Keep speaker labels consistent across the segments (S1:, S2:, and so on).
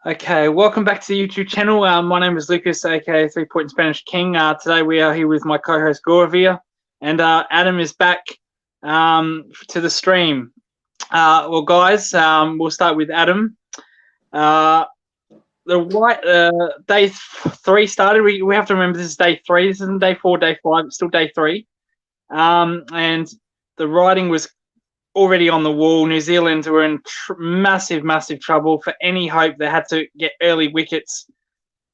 S1: Okay, welcome back to the YouTube channel. My name is Lucas, aka 3 Point Spanish King. Today we are here with my co-host Gaurav here, and Adam is back to the stream. Well, guys, we'll start with Adam. Day three started. We have to remember this is day three. This isn't day four, day five. It's still day three. And the writing was already on the wall. New Zealand were in massive trouble. For any hope, they had to get early wickets.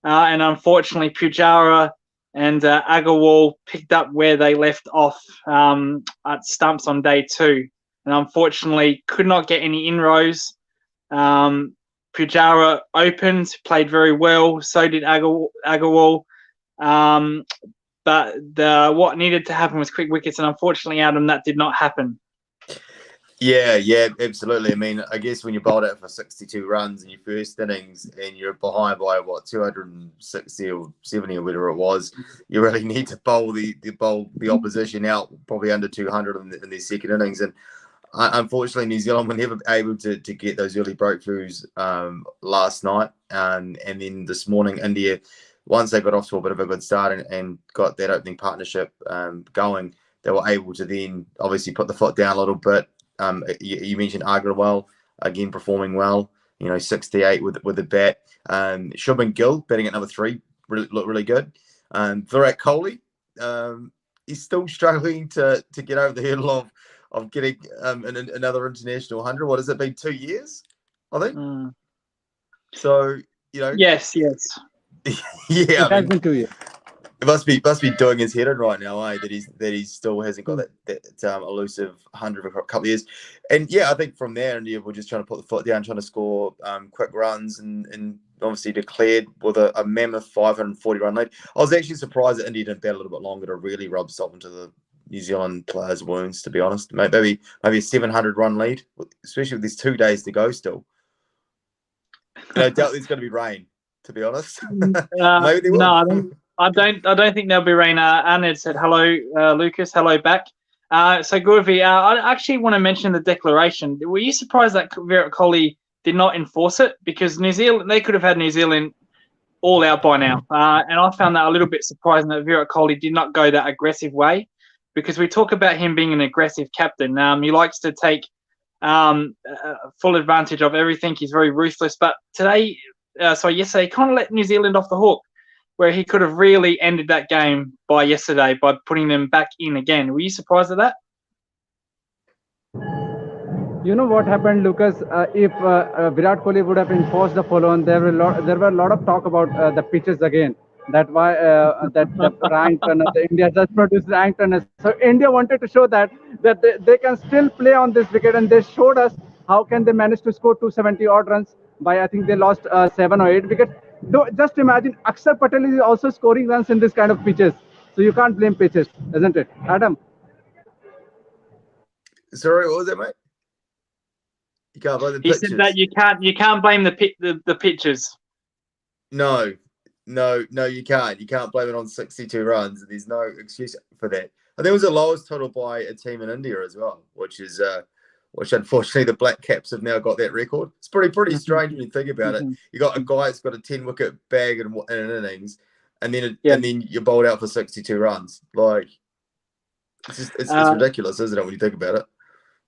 S1: And unfortunately, Pujara and Agarwal picked up where they left off at stumps on day two. And unfortunately, could not get any inrows. Pujara opened, played very well. So did Agarwal. But what needed to happen was quick wickets. And unfortunately, Adam, that did not happen.
S2: Yeah, absolutely. I mean, I guess when you bowled out for 62 runs in your first innings and you're behind by 260 or 70 or whatever it was, you really need to bowl the opposition out probably under 200 in their second innings. And unfortunately, New Zealand were never able to get those early breakthroughs last night. And then this morning, India, once they got off to a bit of a good start and got that opening partnership going, they were able to then obviously put the foot down a little bit. You mentioned Agarwal again performing well. 68 with the bat. Shubman Gill batting at number 3 looked really good. Virat Kohli, he's still struggling to get over the hurdle of getting another international 100. What has it been? 2 years, I think. So
S1: Yes.
S2: yeah,
S3: it has been 2 years.
S2: It must be doing his head in right now, that he still hasn't got that elusive 100 for a couple of years. And yeah, I think from there, India were just trying to put the foot down, trying to score quick runs, and obviously declared with a mammoth 540 run lead. I was actually surprised that India didn't bat a little bit longer to really rub salt into the New Zealand players' wounds, to be honest. Maybe a 700 run lead, especially with these 2 days to go still. I doubt there's going to be rain, to be honest. Maybe they will.
S1: No, I don't think there'll be rain. Aned said hello, Lucas. Hello back. So Gurvi, I actually want to mention the declaration. Were you surprised that Virat Kohli did not enforce it? Because New Zealand, they could have had New Zealand all out by now. And I found that a little bit surprising that Virat Kohli did not go that aggressive way. Because we talk about him being an aggressive captain. He likes to take full advantage of everything. He's very ruthless. But yesterday, he kind of let New Zealand off the hook, where he could have really ended that game by yesterday by putting them back in again. Were you surprised at that?
S3: You know what happened, Lucas? If Virat Kohli would have enforced the follow-on, there were a lot of talk about the pitches again. That why that ranked runners, India just produced ranked runners. So India wanted to show that they can still play on this wicket, and they showed us how can they manage to score 270 odd runs by, I think they lost 7 or 8 wickets. Just imagine, Axar Patel is also scoring runs in this kind of pitches. So you can't blame pitches, isn't it, Adam?
S2: Sorry, what was that, mate? You can't blame the pitches.
S1: He said that you can't blame the pitches.
S2: No, you can't. You can't blame it on 62 runs. There's no excuse for that. I think it was the lowest total by a team in India as well, which unfortunately the Black Caps have now got that record. It's pretty strange when you think about it. You got a guy that's got a 10-wicket bag in an innings, and then you're bowled out for 62 runs. Like it's ridiculous, isn't it, when you think about it?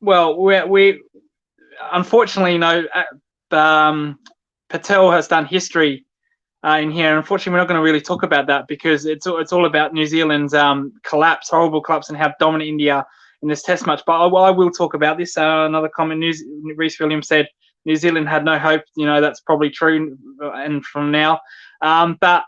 S1: Well, we unfortunately, Patel has done history in here. Unfortunately, we're not going to really talk about that because it's all about New Zealand's horrible collapse, and how dominant India in this Test match. But I will talk about this. Another comment: Reece Williams said New Zealand had no hope. That's probably true, and from now. But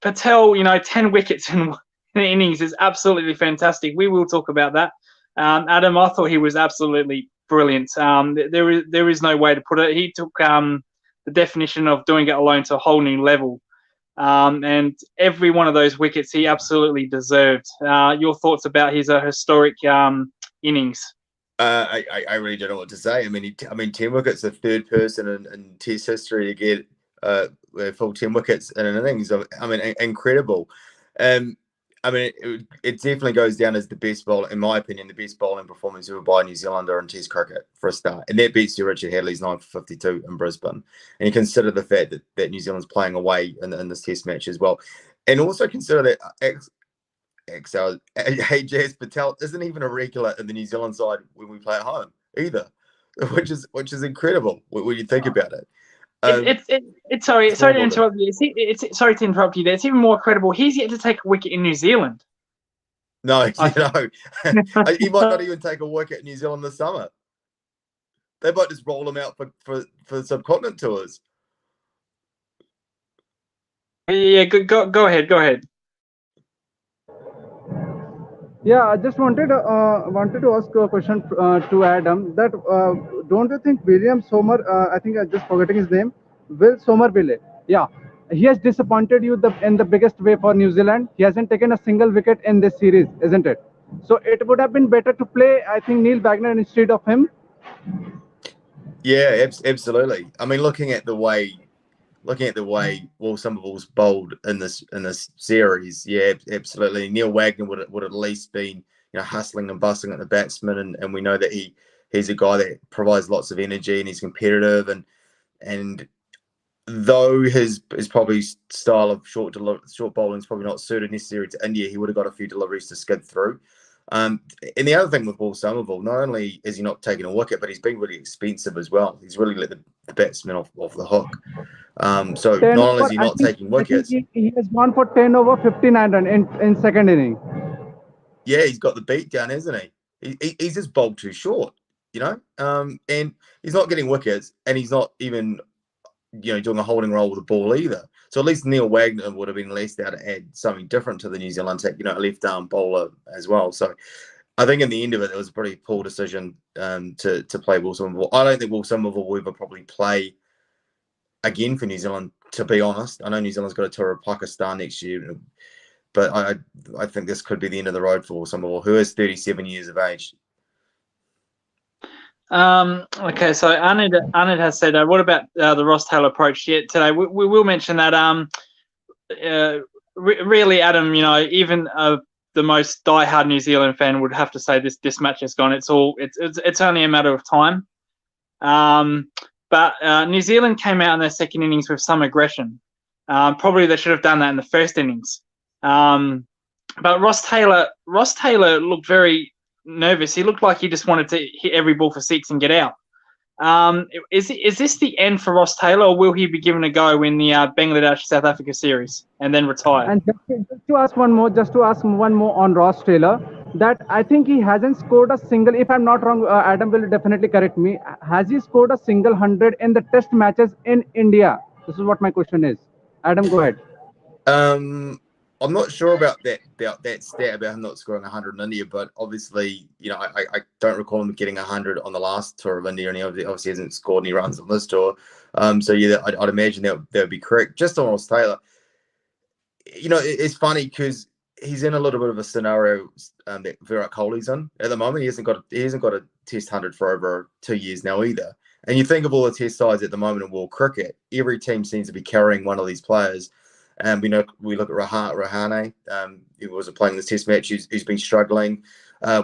S1: Patel, 10 wickets in the innings is absolutely fantastic. We will talk about that. Adam, I thought he was absolutely brilliant. There is no way to put it. He took the definition of doing it alone to a whole new level. And every one of those wickets he absolutely deserved. Your thoughts about his historic innings?
S2: I really don't know what to say. I mean, 10 wickets, the third person in Test history to get full 10 wickets in an innings. I mean, incredible. I mean, it definitely goes down as the best bowler, in my opinion, the best bowling performance ever by a New Zealander in Test cricket for a start. And that beats your Richard Hadley's 9 for 52 in Brisbane. And you consider the fact that New Zealand's playing away in this Test match as well. And also consider that Ajaz Patel isn't even a regular in the New Zealand side when we play at home either, which is incredible when you think about it.
S1: Sorry to interrupt you. Sorry to interrupt you there. It's even more credible. He's yet to take a wicket in New Zealand.
S2: No, he might not even take a wicket in New Zealand this summer. They might just roll him out for subcontinent tours.
S1: Yeah, go ahead.
S3: Yeah, I just wanted to ask a question to Adam. That don't you think William Somer? I think I'm just forgetting his name. Will Somerville. Yeah, he has disappointed you in the biggest way for New Zealand. He hasn't taken a single wicket in this series, isn't it? So it would have been better to play, I think, Neil Wagner instead of him.
S2: Yeah, absolutely. I mean, looking at the way Will Somerville's bowled in this series, yeah, absolutely. Neil Wagner would at least been hustling and bustling at the batsman, and we know that he's a guy that provides lots of energy and he's competitive, and though his probably style of short bowling is probably not suited necessarily to India, he would have got a few deliveries to skid through. And the other thing with Will Somerville, not only is he not taking a wicket, but he's been really expensive as well. He's really let the batsman off the hook. So not only is he not taking wickets,
S3: he has gone for 10 over 59 run in second inning.
S2: Yeah, he's got the beat down, hasn't he? He's just bowled too short, and he's not getting wickets, and he's not even doing a holding role with the ball either. So at least Neil Wagner would have been left out to add something different to the New Zealand attack, a left arm bowler as well. So I think in the end of it, it was a pretty poor decision to play Will Somerville. I don't think Will Somerville will ever probably play again for New Zealand, to be honest. I know New Zealand's got a tour of Pakistan next year, but I think this could be the end of the road for Will Somerville, who is 37 years of age.
S1: Okay, so Anand has said, what about the Ross Taylor approach today? We will mention that really, Adam, even the most diehard New Zealand fan would have to say this match is gone. It's only a matter of time. But New Zealand came out in their second innings with some aggression. Probably they should have done that in the first innings. But Ross Taylor looked very nervous. He looked like he just wanted to hit every ball for six and get out. Is this the end for Ross Taylor, or will he be given a go in the Bangladesh South Africa series and then retire?
S3: And just to ask one more on Ross Taylor, that I think he hasn't scored a single. If I'm not wrong, Adam will definitely correct me. Has he scored a single 100 in the Test matches in India? This is what my question is. Adam, go ahead.
S2: I'm not sure about that stat about him not scoring 100 in India, but obviously, I don't recall him getting 100 on the last tour of India, and he obviously hasn't scored any runs on this tour. So yeah, I'd imagine that would be correct. Just on Ross Taylor, it's funny because he's in a little bit of a scenario that Virat Kohli's in at the moment. He hasn't got a Test 100 for over 2 years now either. And you think of all the Test sides at the moment in world cricket, every team seems to be carrying one of these players. And we look at Rahane, who wasn't playing this Test match, who's been struggling.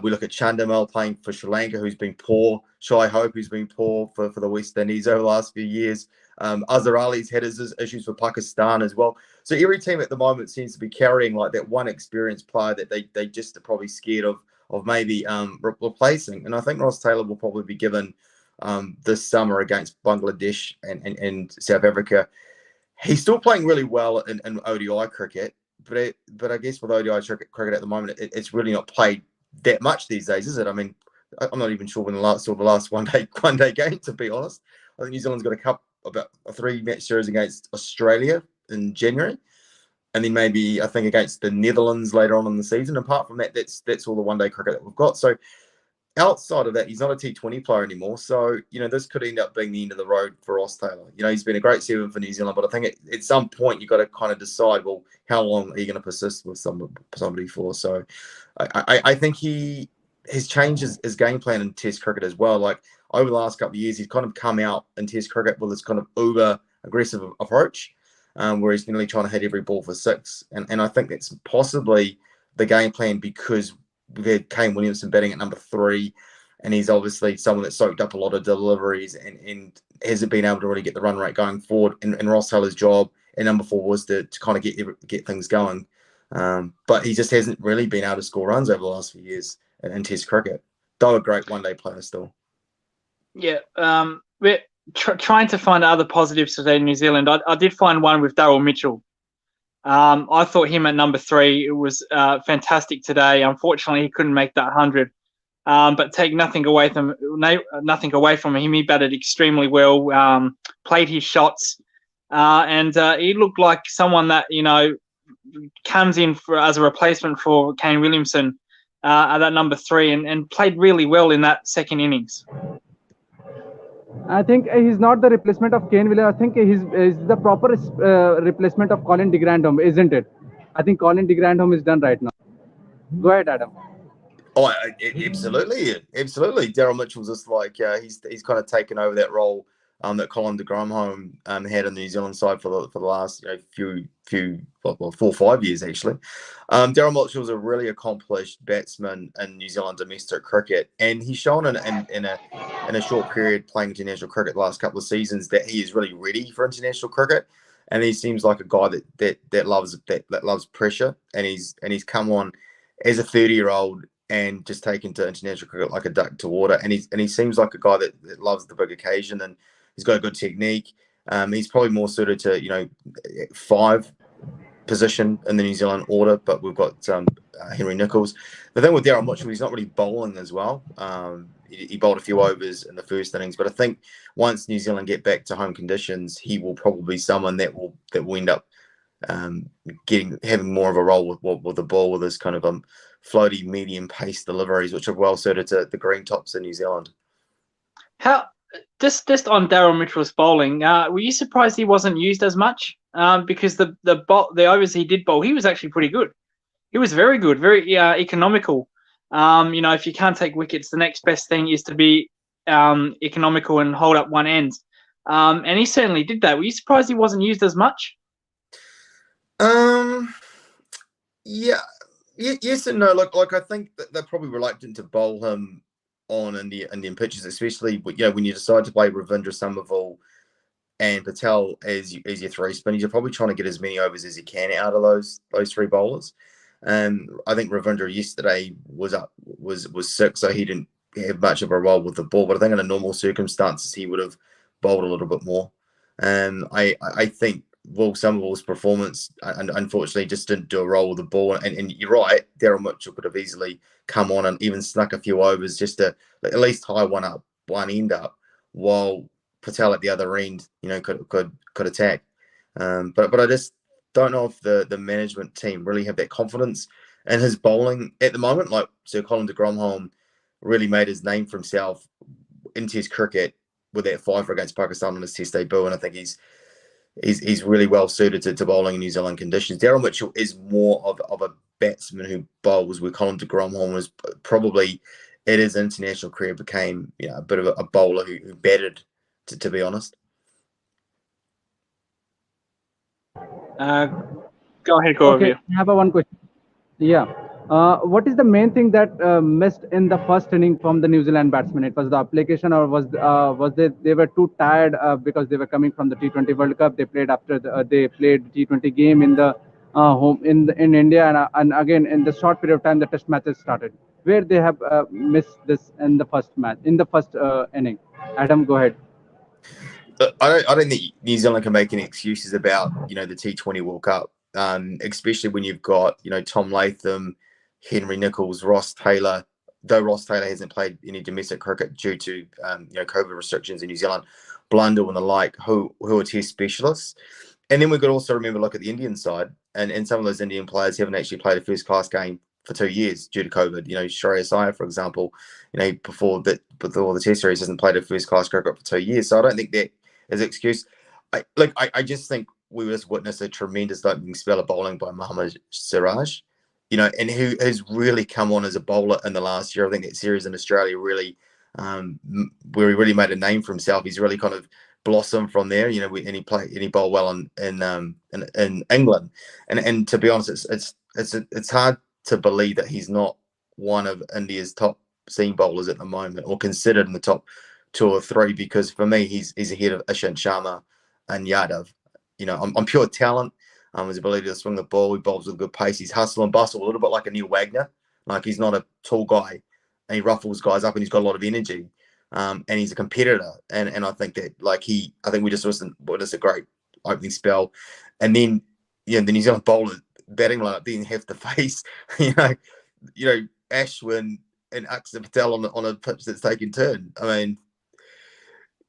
S2: We look at Chandimal playing for Sri Lanka, who's been poor. Shai Hope, who's been poor for the West Indies over the last few years. Azhar Ali's had his issues for Pakistan as well. So every team at the moment seems to be carrying like that one experienced player that they just are probably scared of maybe replacing. And I think Ross Taylor will probably be given this summer against Bangladesh and South Africa. He's still playing really well in ODI cricket, but I guess with ODI cricket at the moment, it's really not played that much these days, is it? I mean, I'm not even sure when the last one day game, to be honest. I think New Zealand's got about a 3-match series against Australia in January, and then maybe I think against the Netherlands later on in the season. Apart from that, that's all the one-day cricket that we've got. So outside of that, he's not a T20 player anymore. So, this could end up being the end of the road for Ross Taylor. He's been a great seven for New Zealand, but I think at some point you've got to kind of decide, well, how long are you going to persist with somebody for? So I think he has changed his game plan in Test cricket as well. Like over the last couple of years, he's kind of come out in Test cricket with this kind of uber aggressive approach, where he's nearly trying to hit every ball for six. And I think that's possibly the game plan because we've had Kane Williamson batting at number 3, and he's obviously someone that soaked up a lot of deliveries and hasn't been able to really get the run rate going forward. And Ross Taylor's job at number 4 was to kind of get things going. But he just hasn't really been able to score runs over the last few years in Test cricket. Though a great one-day player still.
S1: Yeah, we're trying to find other positives today in New Zealand. I did find one with Deryl Mitchell. I thought him at number 3 was fantastic today. Unfortunately, he couldn't make that 100. But take nothing away from him. He batted extremely well, played his shots, and he looked like someone that comes in as a replacement for Kane Williamson at that number 3, and played really well in that second innings.
S3: I think he's not the replacement of Kane Williams. I think he's the proper replacement of Colin de Grandhomme, isn't it? I think Colin de Grandhomme is done right now. Go ahead, Adam.
S2: Oh, absolutely. Deryl Mitchell's just like he's kind of taken over that role that Colin de Grandhomme had in the New Zealand side for the last few 4 or 5 years actually. Deryl Mitchell's a really accomplished batsman in New Zealand domestic cricket, and he's shown in a short period playing international cricket the last couple of seasons that he is really ready for international cricket, and he seems like a guy that loves pressure, and he's come on as a 30-year-old and just taken to international cricket like a duck to water, and he seems like a guy that loves the big occasion, and he's got a good technique. He's probably more suited to 5 position in the New Zealand order, but we've got Henry Nicholls. The thing with Deryl Mitchell, he's not really bowling as well. He bowled a few overs in the first innings, but I think once New Zealand get back to home conditions, he will probably be someone that will end up having more of a role with the ball, with his kind of floaty medium pace deliveries, which are well suited to the green tops in New Zealand.
S1: How just on Deryl Mitchell's bowling, were you surprised he wasn't used as much? Because the overs he did bowl, he was actually pretty good. He was very good, very economical. If you can't take wickets, the next best thing is to be economical and hold up one end. And he certainly did that. Were you surprised he wasn't used as much?
S2: Yeah. Yes and no. Like I think that they're probably reluctant to bowl him on Indian pitches, especially when you decide to play Ravindra, Somerville, and Patel as your 3 spinners. You're probably trying to get as many overs as you can out of those 3 bowlers. I think Ravindra yesterday was 6, so he didn't have much of a role with the ball. But I think in normal circumstances he would have bowled a little bit more. I think Will Somerville's performance, unfortunately, just didn't do a role with the ball. And you're right, Deryl Mitchell could have easily come on and even snuck a few overs just to at least tie one end up, while Patel at the other end, could attack. But I just don't know if the management team really have that confidence in his bowling at the moment. Like Sir Colin de Grandhomme really made his name for himself in Test cricket with that 5 against Pakistan on his Test debut, and I think he's really well suited to bowling in New Zealand conditions. Deryl Mitchell is more of a batsman who bowls, where Colin de Grandhomme was probably at his international career became a bit of a bowler who batted, to be honest.
S1: Go ahead, Gaurav.
S3: Okay, I have one question. Yeah. What is the main thing that missed in the first inning from the New Zealand batsmen? It was the application, or was they were too tired because they were coming from the T20 World Cup? They played after they played T20 game in the home in India, and again in the short period of time the Test matches started. Where they have missed this in the first match, in the first inning. Adam, go ahead.
S2: I don't think New Zealand can make any excuses about the T20 World Cup, especially when you've got Tom Latham, Henry Nicholls, Ross Taylor. Though Ross Taylor hasn't played any domestic cricket due to COVID restrictions in New Zealand, Blundell and the like, who are Test specialists. And then we could also look at the Indian side, and some of those Indian players haven't actually played a first class game for 2 years due to COVID. Shreyas Iyer, for example, before the Test series hasn't played a first class cricket for 2 years. So I don't think that is an excuse. I just think we just witnessed a tremendous opening spell of bowling by Mohammad Siraj, and who has really come on as a bowler in the last year. I think that series in Australia really, where he really made a name for himself. He's really kind of blossomed from there, and he bowled well in England. And to be honest, it's hard to believe that he's not one of India's top seam bowlers at the moment, or considered in the top 2 or 3, because for me, he's ahead of Ishant Sharma and Yadav. You know, on pure talent, his ability to swing the ball, he bowls with good pace, he's hustle and bustle, a little bit like a Neil Wagner. Like, he's not a tall guy, and he ruffles guys up, and he's got a lot of energy, and he's a competitor. And I think that, like, I think we just witnessed a great opening spell, and then the New Zealand bowlers batting lineup didn't have to face, you know, Ashwin and Axar Patel on a pitch that's taking turn. I mean,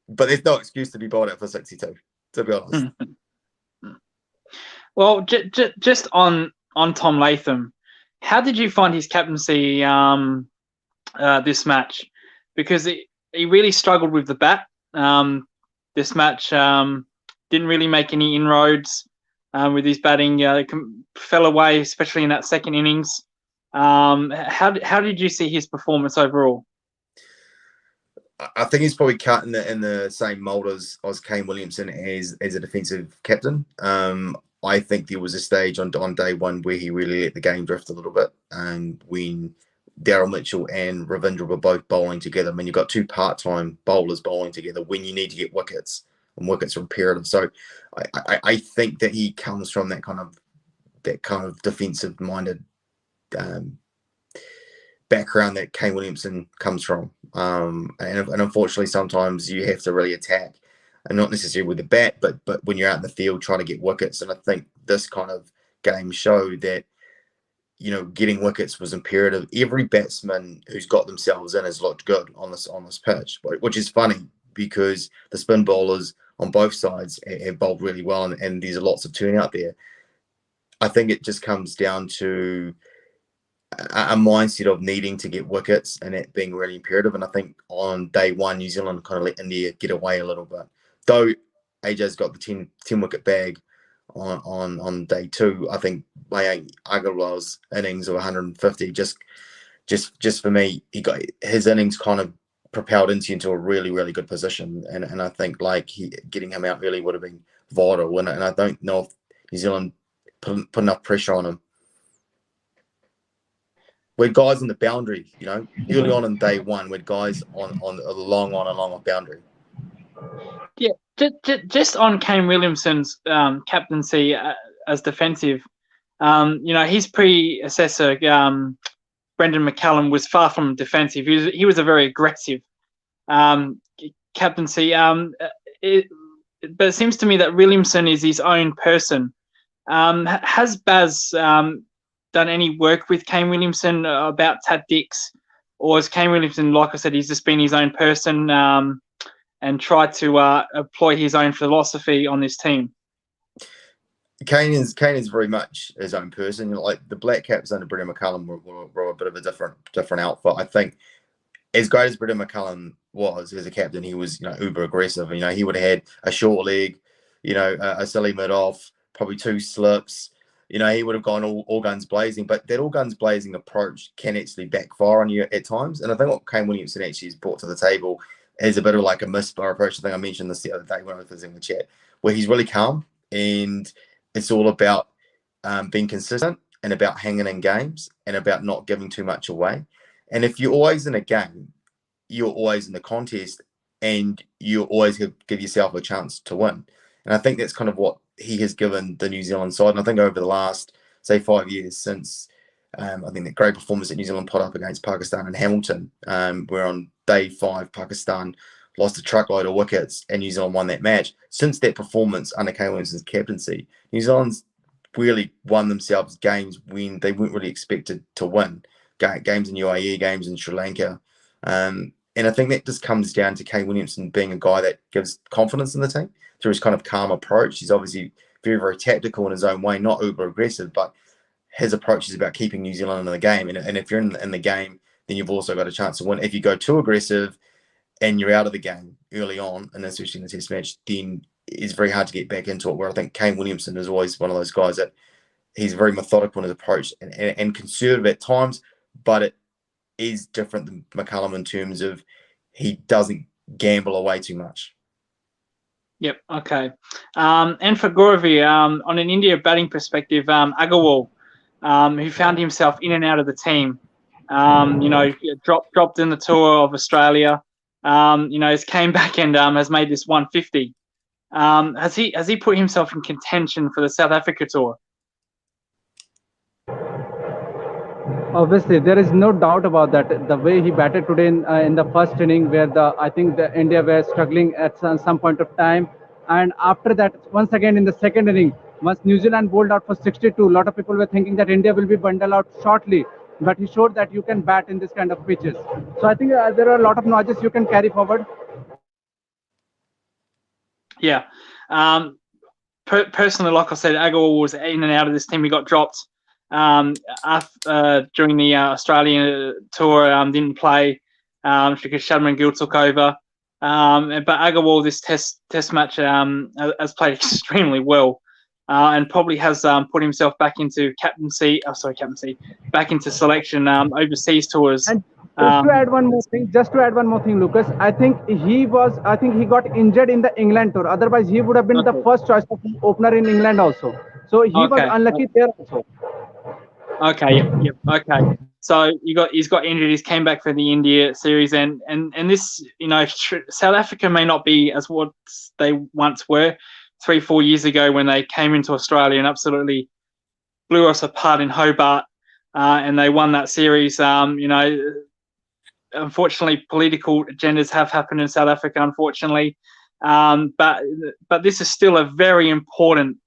S2: but there's no excuse to be bowled out for 62, to be honest.
S1: Well, just on Tom Latham, how did you find his captaincy this match? Because he really struggled with the bat. This match didn't really make any inroads with his batting. Fell away, especially in that second innings. How did you see his performance overall?
S2: I think he's probably cut in the same mould as Kane Williamson as a defensive captain. I think there was a stage on day one where he really let the game drift a little bit, and when Deryl Mitchell and Ravindra were both bowling together. I mean, you've got two part-time bowlers bowling together when you need to get wickets, and wickets are imperative. So I think that he comes from that kind of defensive-minded background that Kane Williamson comes from. And unfortunately, sometimes you have to really attack, and not necessarily with the bat, but when you're out in the field trying to get wickets. And I think this kind of game showed that, you know, getting wickets was imperative. Every batsman who's got themselves in has looked good on this pitch, which is funny because the spin bowlers on both sides have bowled really well, and there's lots of turn out there. I think it just comes down to a mindset of needing to get wickets and it being really imperative. And I think on day one, New Zealand kind of let India get away a little bit. Though Ajaz got the 10 wicket bag on day two, I think Mayank Agarwal's innings of 150 just for me, he got his innings kind of propelled into a really, really good position. And I think like getting him out early would have been vital. And I don't know if New Zealand put enough pressure on him. We had guys on the boundary, you know, early on in day one, we had guys on a long off boundary.
S1: Yeah, just on Kane Williamson's captaincy as defensive, you know, his predecessor, Brendan McCullum, was far from defensive. He was a very aggressive captaincy. But it seems to me that Williamson is his own person. Has Baz done any work with Kane Williamson about tactics, or is Kane Williamson, like I said, he's just been his own person and tried to employ his own philosophy on this team?
S2: Kane is very much his own person. You know, like the Black Caps under Brendan McCullum were a bit of a different outfit. I think as great as Brendan McCullum was as a captain, he was, you know, uber aggressive. You know, he would have had a short leg, you know, a silly mid off, probably 2 slips. You know, he would have gone all guns blazing, but that all guns blazing approach can actually backfire on you at times. And I think what Kane Williamson actually has brought to the table is a bit of like a misfire approach. I think I mentioned this the other day when I was in the chat, where he's really calm and it's all about being consistent and about hanging in games and about not giving too much away. And if you're always in a game, you're always in the contest and you always give yourself a chance to win. And I think that's kind of what he has given the New Zealand side. And I think over the last, say, 5 years since, I think that great performance that New Zealand put up against Pakistan and Hamilton, where on day 5, Pakistan lost a truckload of wickets and New Zealand won that match. Since that performance under Kane Williamson's captaincy, New Zealand's really won themselves games when they weren't really expected to win. Games in UAE, games in Sri Lanka. And I think that just comes down to Kane Williamson being a guy that gives confidence in the team through his kind of calm approach. He's obviously very, very tactical in his own way, not uber aggressive, but his approach is about keeping New Zealand in the game. And if you're in the game, then you've also got a chance to win. If you go too aggressive and you're out of the game early on, and especially in the test match, then it's very hard to get back into it, where I think Kane Williamson is always one of those guys that he's very methodical in his approach and conservative at times, but it is different than McCullum in terms of he doesn't gamble away too much.
S1: Yep. Okay. And for Gaurav, on an India batting perspective, Agarwal, who found himself in and out of the team. Dropped in the tour of Australia. Has came back and has made this 150. Has he put himself in contention for the South Africa tour?
S3: Obviously, there is no doubt about that. The way he batted today in the first inning, where I think the India were struggling at some point of time, and after that, once again in the second inning, once New Zealand bowled out for 62, a lot of people were thinking that India will be bundled out shortly, but he showed that you can bat in this kind of pitches. So I think there are a lot of notches you can carry forward.
S1: Yeah. Personally, like I said, Agarwal was in and out of this team. He got dropped during the Australian tour, didn't play because Shadman and Gill took over. But Agarwal, this test match, has played extremely well, and probably has put himself back into back into selection overseas tours.
S3: And just to add one more thing, Lucas, I think he got injured in the England tour. Otherwise, he would have been the first choice of opener in England also. So he was unlucky there also.
S1: Okay, yep. Okay, so he's got injured. He's came back for the India series, and this, South Africa may not be as what they once were 3-4 years ago when they came into Australia and absolutely blew us apart in Hobart, and they won that series. Unfortunately, political agendas have happened in South Africa, unfortunately, but this is still a very important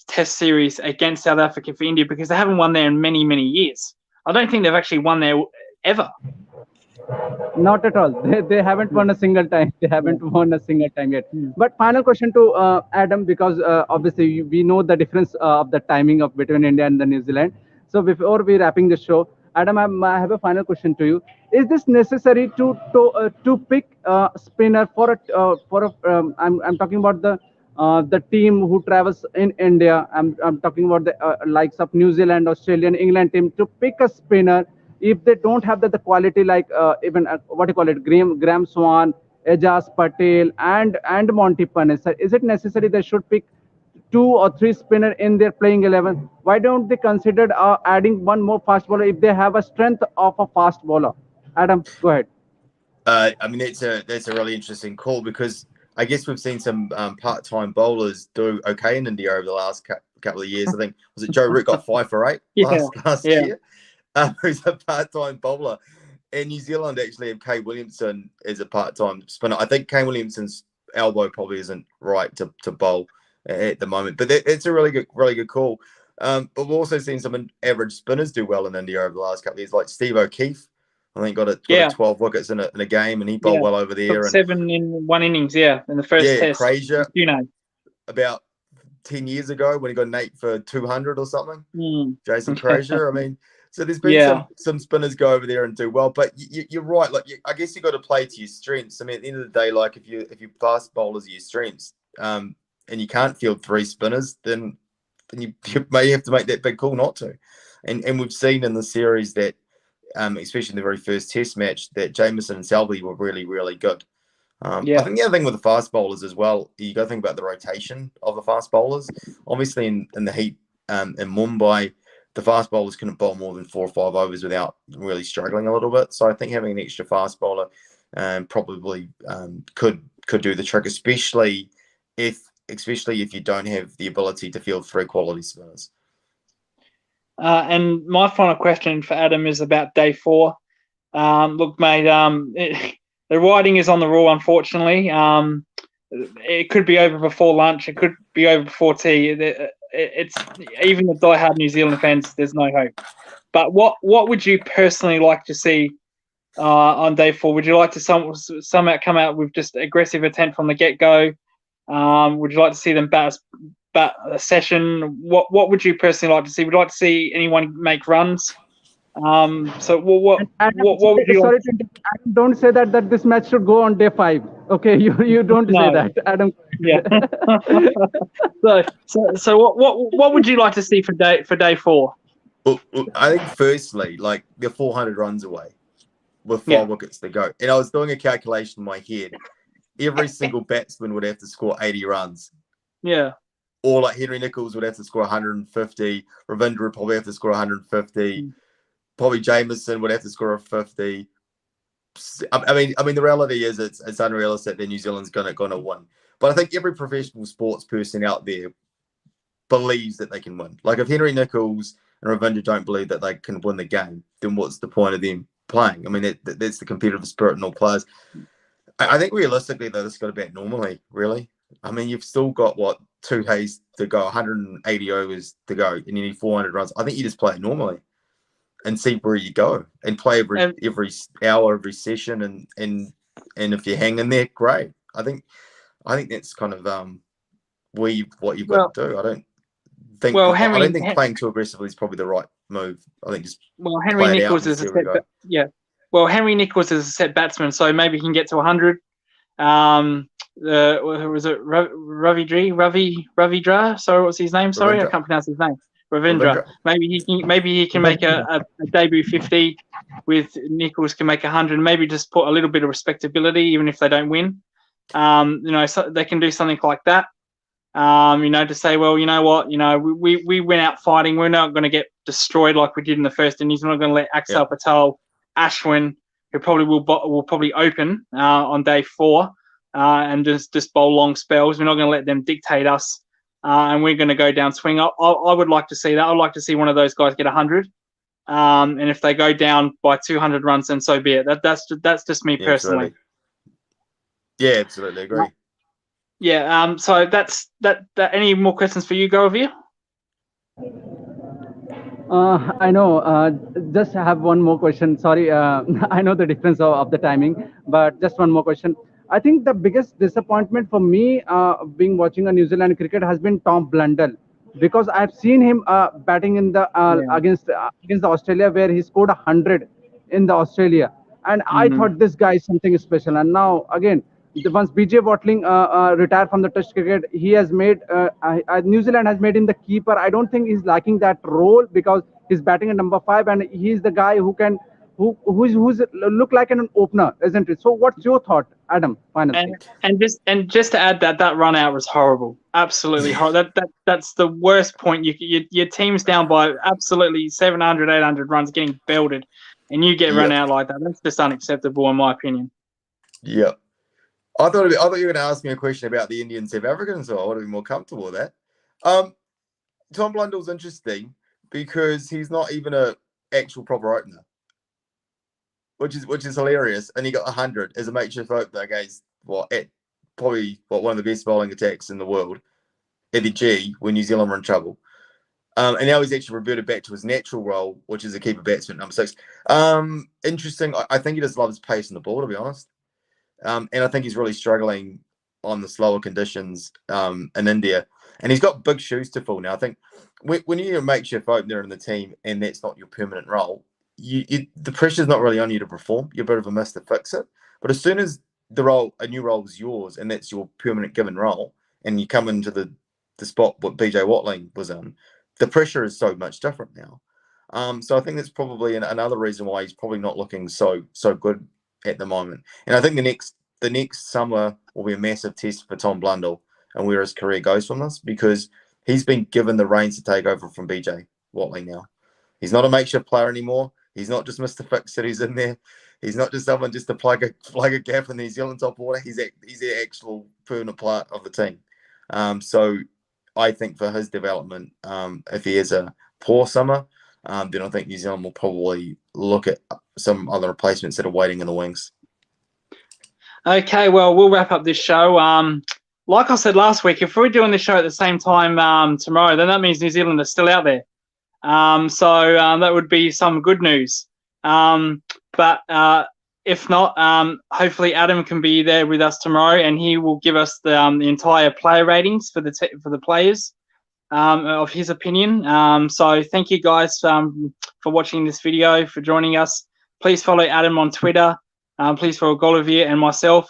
S1: test series against South Africa for India, because they haven't won there in many, many years. I don't think they've actually won there ever.
S3: Not at all. They haven't won a single time. They haven't won a single time yet. But final question to Adam, because obviously we know the difference of the timing of between India and the New Zealand. So before we wrapping the show, Adam, I have a final question to you. Is this necessary to pick a spinner I'm talking about the team who travels in India? I'm talking about the likes of New Zealand, Australian, England team, to pick a spinner if they don't have the quality like even Graham Swan, Ajaz Patel, and Monty Panes. Is it necessary they should pick 2 or 3 spinner in their playing 11? Why don't they consider adding one more fast bowler if they have a strength of a fast bowler? Adam, go ahead.
S2: I mean, that's a really interesting call, because I guess we've seen some part-time bowlers do okay in India over the last couple of years. I think, was it Joe Root got 5 for 8 last year? Who's a part-time bowler. And New Zealand actually have Kane Williamson as a part-time spinner. I think Kane Williamson's elbow probably isn't right to bowl at the moment, but it's a really good call. But we've also seen some average spinners do well in India over the last couple of years, like Steve O'Keefe. I think got 12 wickets in a game, and he bowled well over there.
S1: And 7 in one innings, in the first test.
S2: Frazier, about 10 years ago when he got an 8 for 200 or something. Jason Frazier. I mean, so there's been some spinners go over there and do well, but you're right. Like, I guess you got to play to your strengths. I mean, at the end of the day, like if you fast bowlers are your strengths, and you can't field 3 spinners, then you may have to make that big call not to. And we've seen in the series that, especially in the very first test match, that Jamieson and Selby were really, really good. I think the other thing with the fast bowlers as well, you got to think about the rotation of the fast bowlers. Obviously, in the heat in Mumbai, the fast bowlers couldn't bowl more than 4 or 5 overs without really struggling a little bit. So I think having an extra fast bowler probably could do the trick, especially if you don't have the ability to field 3 quality spinners.
S1: And my final question for Adam is about day 4. Look, mate, the writing is on the wall, unfortunately. It could be over before lunch. It could be over before tea. It's even the diehard New Zealand fans, there's no hope. But what would you personally like to see on day 4? Would you like to somehow come out with just aggressive intent from the get-go? Would you like to see them bat a session? What would you personally like to see? Would you like to see anyone make runs? So what would you?
S3: Sorry, Adam, don't say that this match should go on day 5. Okay, you don't say that, Adam.
S1: Yeah. so what would you like to see for day 4?
S2: Well, I think firstly, like, they're 400 runs away with 5 wickets to go, and I was doing a calculation in my head. Every single batsman would have to score 80 runs.
S1: Yeah.
S2: or like Henry Nichols would have to score 150. Ravindra would probably have to score 150. Probably Jameson would have to score a 50. I mean, the reality is it's unrealistic that New Zealand's gonna win. But I think every professional sports person out there believes that they can win. Like if Henry Nichols and Ravindra don't believe that they can win the game, then what's the point of them playing? I mean, that's the competitive spirit in all players. I think realistically, though, this has got to bat normally, really. I mean, you've still got, 2 days to go, 180 overs to go, and you need 400 runs. I think you just play it normally and see where you go and play every hour, every session. And if you hang in there, great. I think that's kind of what you've got to do. I don't think playing too aggressively is probably the right move. I think just
S1: Henry Nichols is Henry Nichols is a set batsman, so maybe he can get to 100. Was it Ravidra? Sorry, what's his name? Sorry, I can't pronounce his name. Ravindra. Maybe he can make a debut 50 with Nichols can make 100. Maybe just put a little bit of respectability, even if they don't win. So they can do something like that. To say, well, you know what, we went out fighting. We're not going to get destroyed like we did in the first innings. We're not going to let Axar Patel, Ashwin, who probably will probably open on day 4 and just bowl long spells. We're not going to let them dictate us, and we're going to go down swing. I would like to see that. I'd like to see one of those guys get 100. And if they go down by 200 runs, then so be it. That's just me personally.
S2: Yeah, absolutely agree.
S1: So that's that. Any more questions for you, Gaurav?
S3: I know. Just have one more question. Sorry, I know the difference of the timing, but just one more question. I think the biggest disappointment for me, being watching a New Zealand cricket, has been Tom Blundell, because I've seen him batting in the against the Australia, where he scored 100 in the Australia, and I thought this guy is something special. And now again, once BJ Watling retired from the Test cricket, he has made New Zealand has made him the keeper. I don't think he's lacking that role, because he's batting at number 5, and he's the guy who's look like an opener, isn't it? So what's your thought, Adam? Finally,
S1: and just to add that run out was horrible, absolutely horrible. That's the worst point. Your team's down by absolutely 700, 800 runs, getting belted, and you get run out like that. That's just unacceptable, in my opinion.
S2: Yeah. I thought you were going to ask me a question about the Indian South Africans, so I would have been more comfortable with that. Tom Blundell's interesting because he's not even a actual proper opener, which is hilarious. And he got 100 as a makeshift opener against one of the best bowling attacks in the world at the G when New Zealand were in trouble. And now he's actually reverted back to his natural role, which is a keeper batsman, number 6. Interesting. I think he just loves pace in the ball, to be honest. And I think he's really struggling on the slower conditions in India. And he's got big shoes to fill now. I think when you're a makeshift opener in the team and that's not your permanent role, the pressure's not really on you to perform. You're a bit of a miss to fix it. But as soon as a new role is yours and that's your permanent given role, and you come into the spot what BJ Watling was in, the pressure is so much different now. So I think that's probably another reason why he's probably not looking so good at the moment. And I think the next summer will be a massive test for Tom Blundell and where his career goes from this, because he's been given the reins to take over from BJ Watling now. He's not a makeshift player anymore. He's not just Mr. Fix-It who's in there. He's not just someone just to plug a gap in the New Zealand top order. He's the actual permanent part of the team. So I think for his development, if he has a poor summer, then I think New Zealand will probably look at some other replacements that are waiting in the wings.
S1: Okay, well, we'll wrap up this show. Like I said last week, if we're doing this show at the same time tomorrow, then that means New Zealand is still out there. So that would be some good news. But if not, hopefully Adam can be there with us tomorrow, and he will give us the entire player ratings for the players of his opinion. So thank you guys for watching this video, for joining us. Please follow Adam on Twitter. Please follow Gaurav and myself.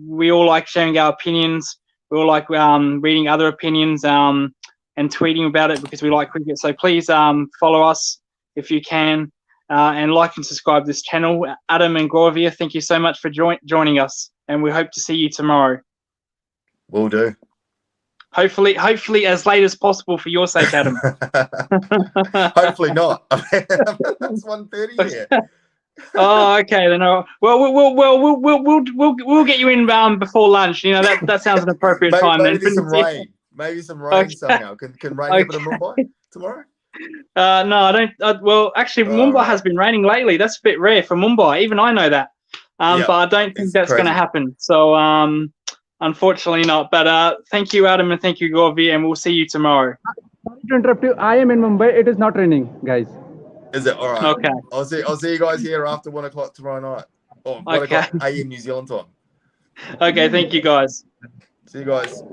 S1: We all like sharing our opinions. We all like reading other opinions and tweeting about it, because we like cricket. So please follow us if you can, and like and subscribe this channel. Adam and Gaurav, thank you so much for joining us, and we hope to see you tomorrow.
S2: Will do.
S1: Hopefully as late as possible for your sake, Adam.
S2: Hopefully not. It's 1:30 here.
S1: Oh, okay. Then, we'll get you in before lunch. You know that sounds an appropriate time.
S2: Maybe
S1: Then
S2: some rain. Maybe some rain
S1: Okay.
S2: somehow. Can rain happen in Mumbai tomorrow?
S1: No, I don't. Well, actually, Mumbai
S2: right.
S1: has been raining lately. That's a bit rare for Mumbai. Even I know that.
S2: Yeah,
S1: but I don't think
S2: it's
S1: that's going to
S2: crazy.
S1: happen. So, unfortunately not. But thank you, Adam, and thank you, Gaurav, and we'll see you tomorrow.
S3: Sorry to interrupt you. I am in Mumbai. It is not raining, guys.
S2: Is it all right?
S1: Okay.
S2: I'll see you guys here after 1 o'clock tomorrow night. Oh, 1
S1: Okay.
S2: o'clock AM New Zealand time.
S1: Okay. Thank you, guys.
S2: See you guys.